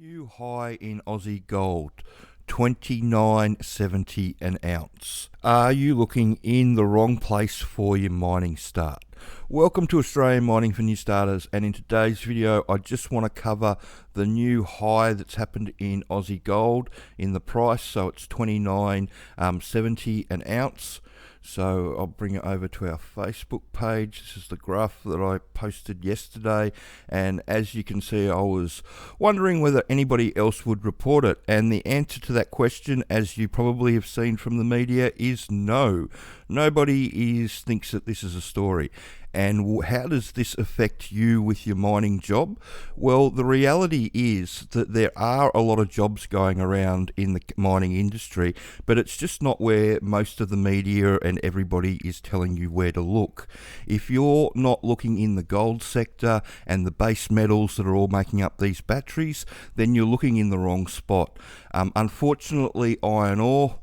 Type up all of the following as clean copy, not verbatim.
New high in Aussie gold, 29.70 an ounce. Are you looking in the wrong place for your mining start? Welcome to Australian Mining for New Starters, and in today's video I just want to cover the new high that's happened in Aussie gold in the price. So it's 29.70 an ounce. So I'll bring it over to our Facebook page. This is the graph that I posted yesterday, and as you can see, I was wondering whether anybody else would report it, and the answer to that question, as you probably have seen from the media, is no. Nobody thinks that this is a story. And how does this affect you with your mining job? Well, the reality is that there are a lot of jobs going around in the mining industry, but it's just not where most of the media and everybody is telling you where to look. If you're not looking in the gold sector and the base metals that are all making up these batteries, then you're looking in the wrong spot. Unfortunately, iron ore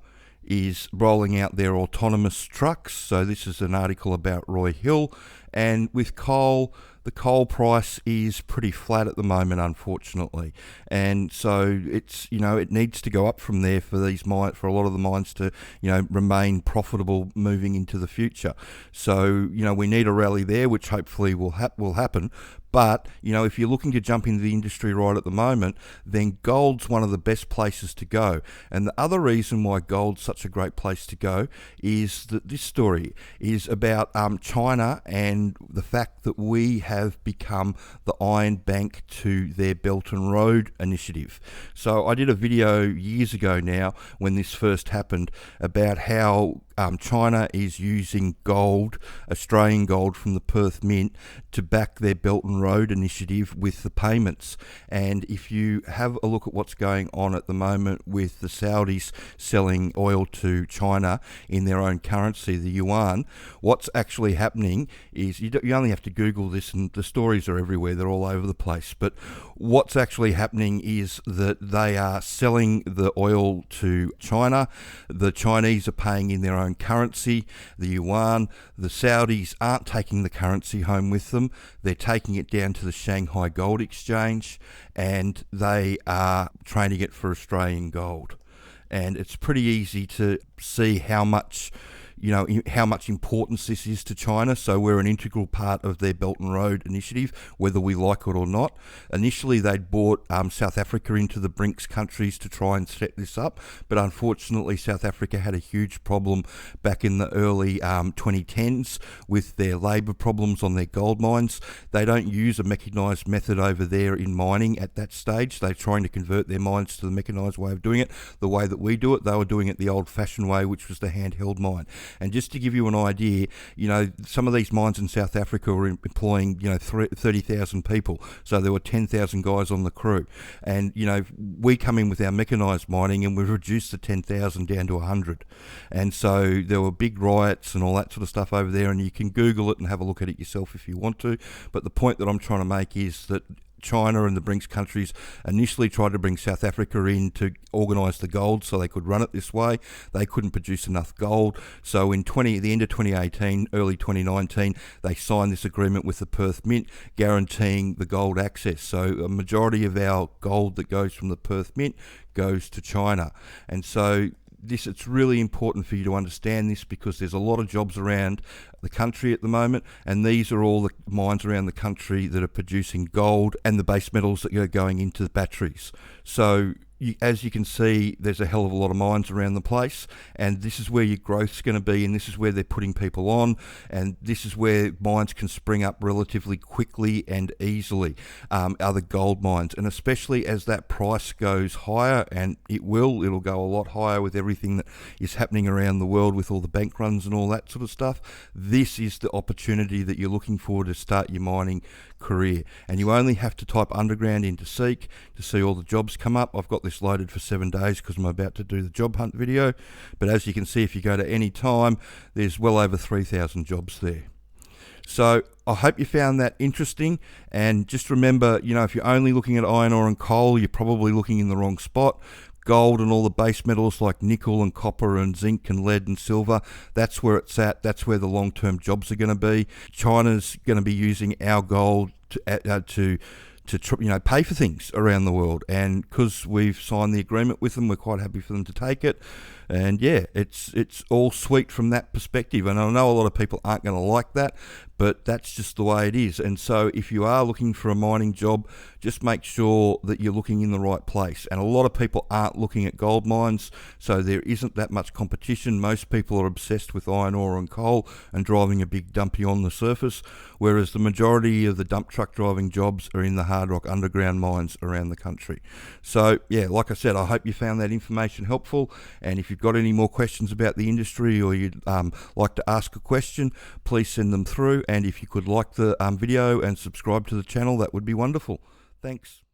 is rolling out their autonomous trucks. So this is an article about Roy Hill. And with coal, the coal price is pretty flat at the moment, unfortunately. And so it's, it needs to go up from there for these mines, for a lot of the mines to, remain profitable moving into the future. So, we need a rally there, which hopefully will happen. But, if you're looking to jump into the industry right at the moment, then gold's one of the best places to go. And the other reason why gold's such a great place to go is that this story is about China and the fact that we have become the Iron Bank to their Belt and Road initiative. So I did a video years ago now when this first happened about how China is using gold, Australian gold from the Perth Mint, to back their Belt and Road initiative with the payments. And if you have a look at what's going on at the moment with the Saudis selling oil to China in their own currency, the yuan, what's actually happening is, you only have to Google this and the stories are everywhere, they're all over the place, but what's actually happening is that they are selling the oil to China. The Chinese are paying in their own currency, the yuan. The Saudis aren't taking the currency home with them. They're taking it down to the Shanghai Gold Exchange, and they are trading it for Australian gold. And it's pretty easy to see how much importance this is to China. So we're an integral part of their Belt and Road initiative, whether we like it or not. Initially, they'd brought South Africa into the BRICS countries to try and set this up, but unfortunately, South Africa had a huge problem back in the early 2010s with their labour problems on their gold mines. They don't use a mechanised method over there in mining at that stage. They're trying to convert their mines to the mechanised way of doing it, the way that we do it. They were doing it the old-fashioned way, which was the handheld mine. And just to give you an idea, some of these mines in South Africa were employing, 30,000 people. So there were 10,000 guys on the crew. And, we come in with our mechanised mining and we've reduced the 10,000 down to 100. And so there were big riots and all that sort of stuff over there. And you can Google it and have a look at it yourself if you want to. But the point that I'm trying to make is that China and the BRICS countries initially tried to bring South Africa in to organise the gold so they could run it this way. They couldn't produce enough gold. So at the end of 2018, early 2019, they signed this agreement with the Perth Mint guaranteeing the gold access. So a majority of our gold that goes from the Perth Mint goes to China. And so it's really important for you to understand this, because there's a lot of jobs around the country at the moment, and these are all the mines around the country that are producing gold and the base metals that are going into the batteries. So as you can see, there's a hell of a lot of mines around the place, and this is where your growth's going to be, and this is where they're putting people on, and this is where mines can spring up relatively quickly and easily, other gold mines. And especially as that price goes higher, and it'll go a lot higher with everything that is happening around the world with all the bank runs and all that sort of stuff. This is the opportunity that you're looking for to start your mining career. And you only have to type underground into Seek to see all the jobs come up. I've got this loaded for 7 days because I'm about to do the job hunt video, but as you can see, if you go to any time, there's well over 3,000 jobs there. So I hope you found that interesting, and just remember, if you're only looking at iron ore and coal, you're probably looking in the wrong spot. Gold and all the base metals like nickel and copper and zinc and lead and silver, that's where it's at. That's where the long-term jobs are going to be. China's going to be using our gold to pay for things around the world. And because we've signed the agreement with them, we're quite happy for them to take it. And yeah, it's all sweet from that perspective. And I know a lot of people aren't going to like that, but that's just the way it is. And so if you are looking for a mining job, just make sure that you're looking in the right place. And a lot of people aren't looking at gold mines, so there isn't that much competition. Most people are obsessed with iron ore and coal and driving a big dumpy on the surface, whereas the majority of the dump truck driving jobs are in the hard rock underground mines around the country. So yeah, like I said, I hope you found that information helpful. And if you've got any more questions about the industry, or you'd like to ask a question, please send them through. And if you could like the video and subscribe to the channel, that would be wonderful. Thanks.